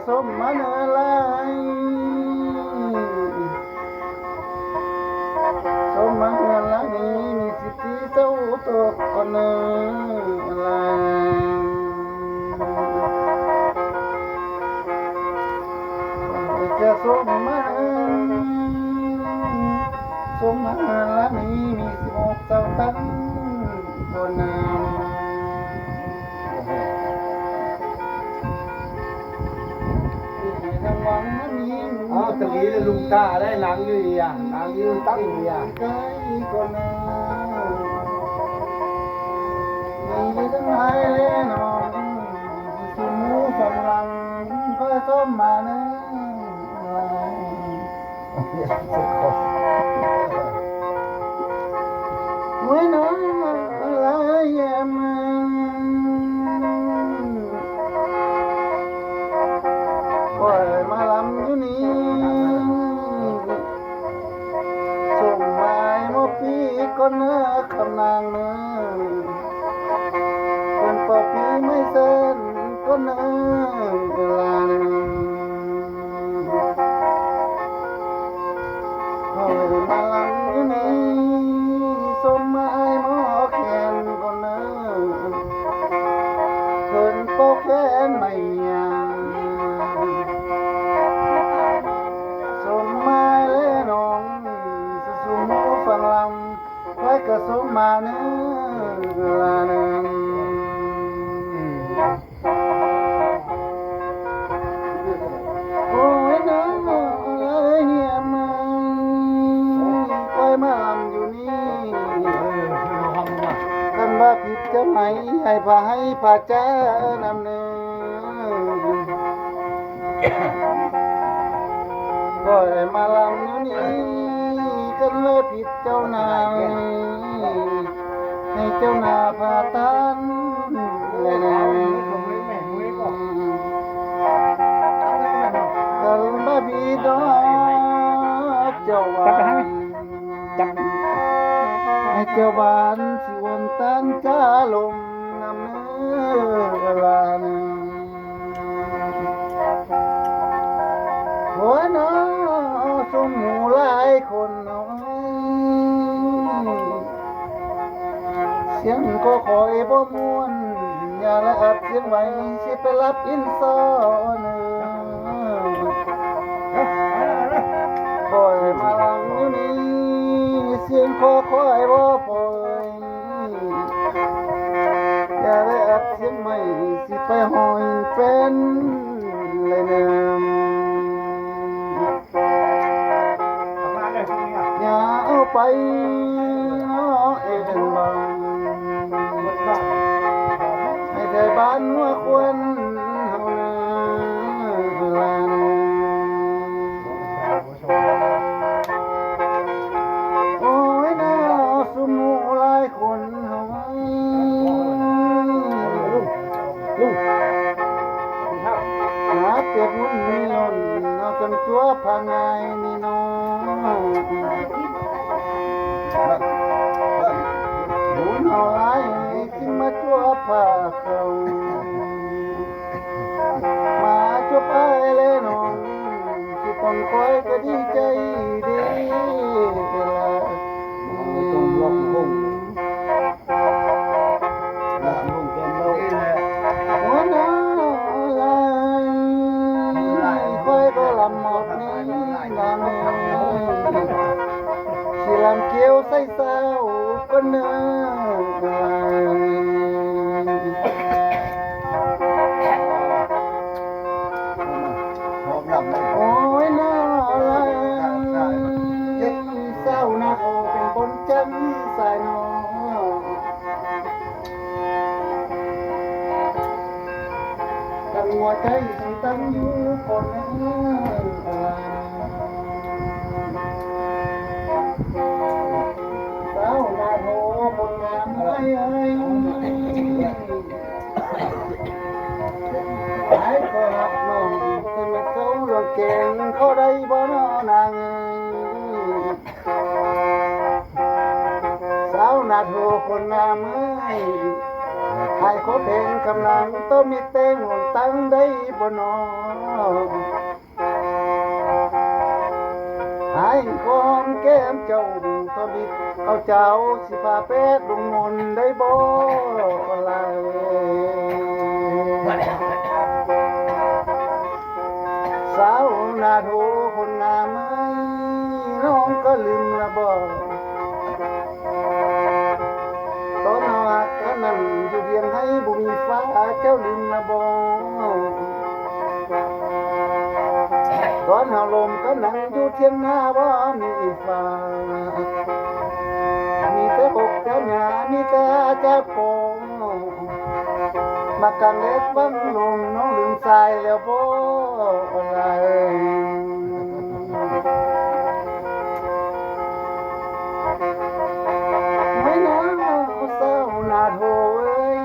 สมมาเนลายสมมาเนลายมีสิทธิเจ้าตกคนเนลายจะสมมาสมมาละมี16เจ้าตั้งบนน้ำตะกี้เลยลุงตาได้หลังอยู่อ่ะหลังอยู่ตั้งอยู่อ่ะใกล้คนน้ำมีทั้งหลายเลยน้องสมูฝังลังก็ต้มมาเนื้ไว้น้องอะไรมันปล่อยมาลำอยู่นี่ส่งไม้มาปีก็เนื้อคำนางเนื้อคนปอปีไม่เส้นก็เนื้อลานปล่อยมาลำอยู่นี่ส่งไม้มาแขนก็เนื้อคนปอแขนไม่ยางไว้กระสมมาเนื้อลานึงโอ้ยน้องเอ้ยเนี่ยมันคอยมาลำอยู่นี่คำว่าผิดจะไหมให้พาให้พาเจ้านำเนื้อคอยมาลำอยู่นี่กันเลยผิดเจ้านายให้เจ้านาพาตันเลยนะกันบ้าบีดอกเจ้าหวานให้เจ้าหวานสิวันตันกาลมนำเนื้อลานหัวน้อสมหมูหลายคนน้อยเสียงก็คอยบ่ม่วนอย่าละอัดเสียงไว้สิไปรับอินซอเนื้อคอยมาลังอยู่นี่เสียงคอคอยบ่ปล่อยอย่าละอัดเสียงไว้สิไปหอยเป็นเลยเนื้ออย่าเอาไปเอ็นบังให้ใจบ้านหัวควนเฮานาลานโอ้ยน่าสุมูหลายคนเฮาหาเก็บมุ่นมีหล่นเอาจนตัวพังไงนี่น้องบุญเอาไรจึงมาจัวผ้าเขามาจัวไปเลยน้องที่ต้องคอยก็ดีใจดีละต้องล็อกบุ้งล็อกบุ้งแกมเราหัวหน้าอะไรคอยก็ลำหมอกนี้ลำสิลำเกี่ยวใส่เศร้าก็เนื้อโอ้ยน่าอะไรเศร้านะโอเป็นคนจังสายน้องตั้งหัวใจสิตั้งอยู่คนอะไรสาวนาโหคนงามไอ้ไอ้ก็รักน้องแต่ไม่เขาหลอกเก่งเขาได้บ่นอนางสาวนาโหคนงาม หายขอเพลงกำลังต้องมีเต้งหลงตั้งได้บ่นอหายคอมแก้มเจ้าทบิดเอาเจ้าสิพาเป็ดลงมนได้บ่ลายสาวนาโทคนงามเอ้ยน้องก็ลืมละบ่ตอนหักกันนั้นอยู่เรียงให้บุมีฟ้าเจ้าลืมละบ่ตอนหาลมก็นั่งอยู่เทียงหน้าว่ามีฟ้ามีแต่บกแต่หญ้ามีแต่เจ้าโปงมากันเล็ดบังลมน้องลืมสายแล้วบ่ลายไม่น้าเศร้าหน้าโถเอ้ย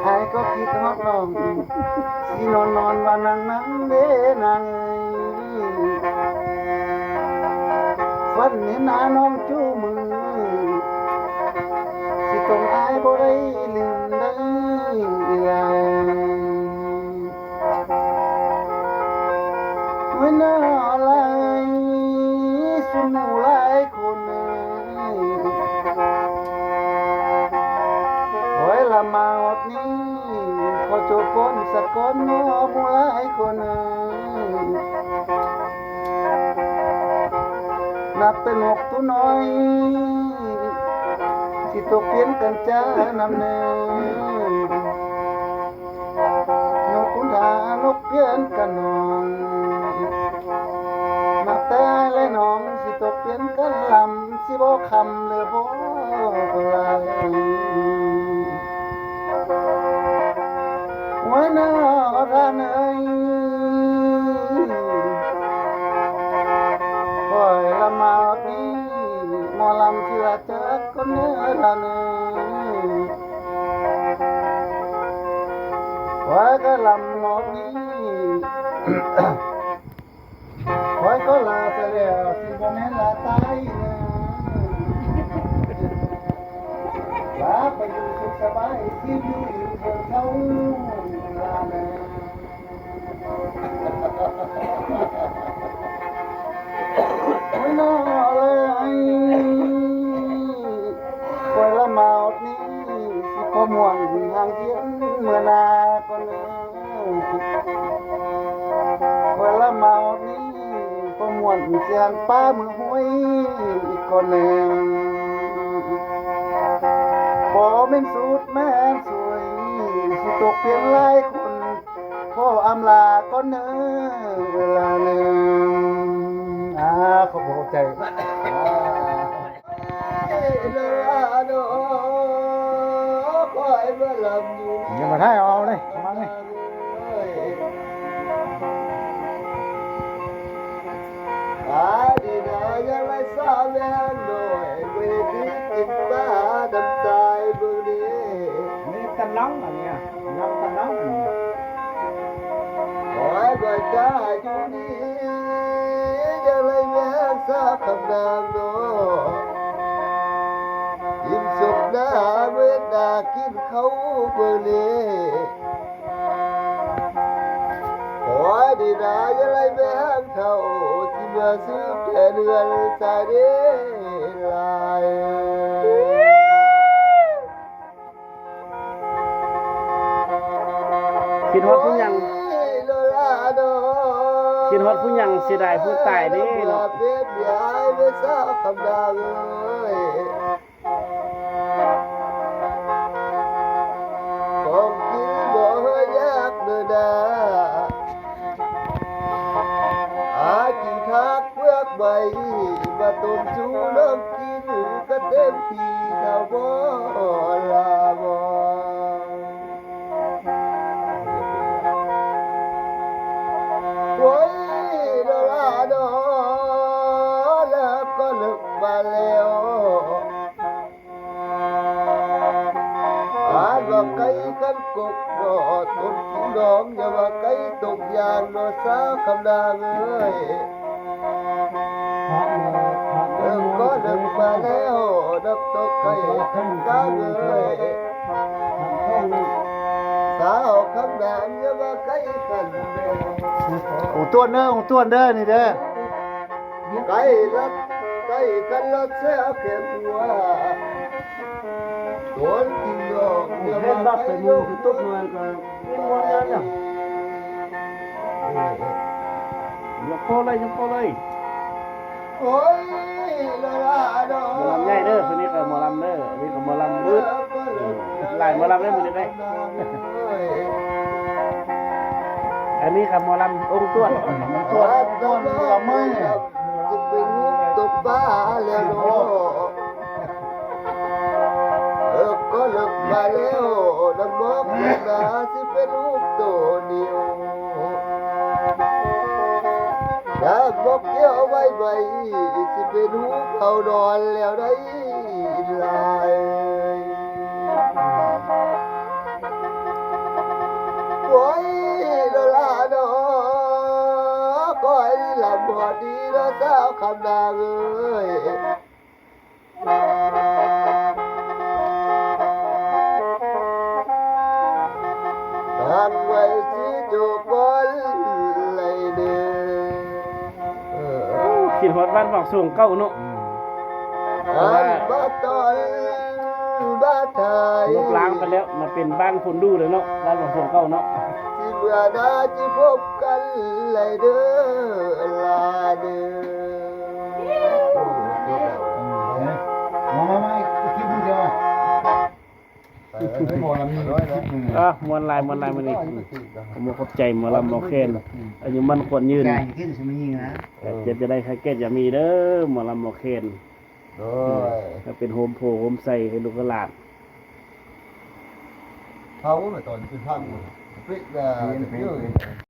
ให้ก็คิดฮอดน้องสินอนว่านั่งเด้นางฝันเห็นหน้าน้องจูมือสิต้องอายบ่ได้ลืมได้เมื่อน่าอะไรสุนหลายคนโอ้ยละมาอดนี้ขอจบก่อนสักก่อนน้อผู้หลายคนนับเป็นนกตัวน้อยสิตกเพียนกันจ้านำเนินนกขุนทานกเพียนกันนองนับแต่และน้องสิตกเพียนกันลำสิบ่คำเลยบ่ลายไว้หน้าท่านเอ้ยปล่อยละมาพี่หมอลำที่ละเจอคนเนื้อท่านเอ้ยไว้ก็ลำหมอพี่ไว้ก็ลาเสียแล้วสิบ่แม่นลาตายเนื้อลาไปอยู่สุขสบายที่อยู่เถิดเท่าลาเนื้อไม่น่าเลยปล่อยละมาอดนี้สิพอม่วนห่างเทียนเมื่อนาก็เนื้อปล่อยละมาอดนี้พอม่วนเสียนป้ามือห้วยอีกคนหนึ่งบ่แม่นสุดแม่นสวยสิตกเพียงหลายคนพ่ออำลาก็เนื้อเวลาหนึ่งขอบคุณใจอย่ามาให้เอาเลยมาเลยดีนะยังไม่ทราบแน่หน่อยเวทีกินบ้าดำใจบุรีนี่ตะน้องอันเนี้ยน้องตะน้องอันเนี้ยขอให้บรรดาอยู่ดียังไม่แม้ทราบคำนามโนยิ้มสุขหน้าเมื่อดากินเขาบุรีขอให้ดีนะยังไม่แม้เท่าที่มาซื้อแค่เดือนใจเดีลายคิดฮอดผู้ยังคิดฮอดผู้ยังเสียดายผู้ตายเด้เนาะของกินบ่ยากเด้อดาหากินทักเพื่อใบมาต้มจูน้ำกินก็เต็มที่เขาบ่ลาบ่โอ้ยดอลาดอแล้วก็ลึกมาแล้วอาจว่าไก่กันกบบ่ต้นกินดองอย่าว่าไก่ตกยางบ่สาวคำนางเอ้ยก็ดึกมาแล้วดอกตก ก็ยังก้าวเลยสาวคำนามอย่ามาใกล้ขันแม่ องต้วนเด้อนี่เด้อ ใกล้รัดใกล้กันรัดเสียแค่หัวตัวกินดอกอย่ามาใกล้ยกตุ๊กหน่อยก็เป็นวันนั้นน่ะ ยกโคเลยยกโคเลย โอ้ยละลาดอ หมอลำใหญ่เด้อคนนี้ก็หมอลำเด้อนี่ก็หมอลำมืดหลายหมอลำได้หมดเลยได้อันนี้ครับหมอลำองค์ต้วน ตัวละไม่จะเป็นลูกตบบ้าแล้วเนาะก็เลิกมาแล้วน้ำบอกนาสิเป็นลูกตัวเดียวน้ำบอกเกี่ยวไว้ไว้สิเป็นลูกเอานอนแล้วได้ลายโอ้ยละลาเนาะก็ให้ลำบอดีนะสาวคำนางเอ้ยตั้งไว้สิจูบอนเลยเด้อ ขีดหดบ้านบอกสูงเก้าเนาะ อันบ้าตอนบ้าไทย ลบล้างไปแล้วมาเป็นบ้านคนดูเลยเนาะบ้านบอกสูงเก้าเนาะ สิเมื่อนาจิพบกันเลยเด้อลาเด้อ มาคลิปนึงเดียวหมอลำนี่คลิปนึง มวนลายมื้อนี้ผมขอบใจหมอลำหมอแคนอายุมันควรยืน แกงขึ้นสมัยนี้นะ เจ็บจะได้ใครแก้จะมีเด้อหมอลำหมอแคน โอ้ย ถ้าเป็นโฮมโพโฮมใส่ให้ลูกหลาน เขาเมื่อตอนเป็นภาพปิดเยอะ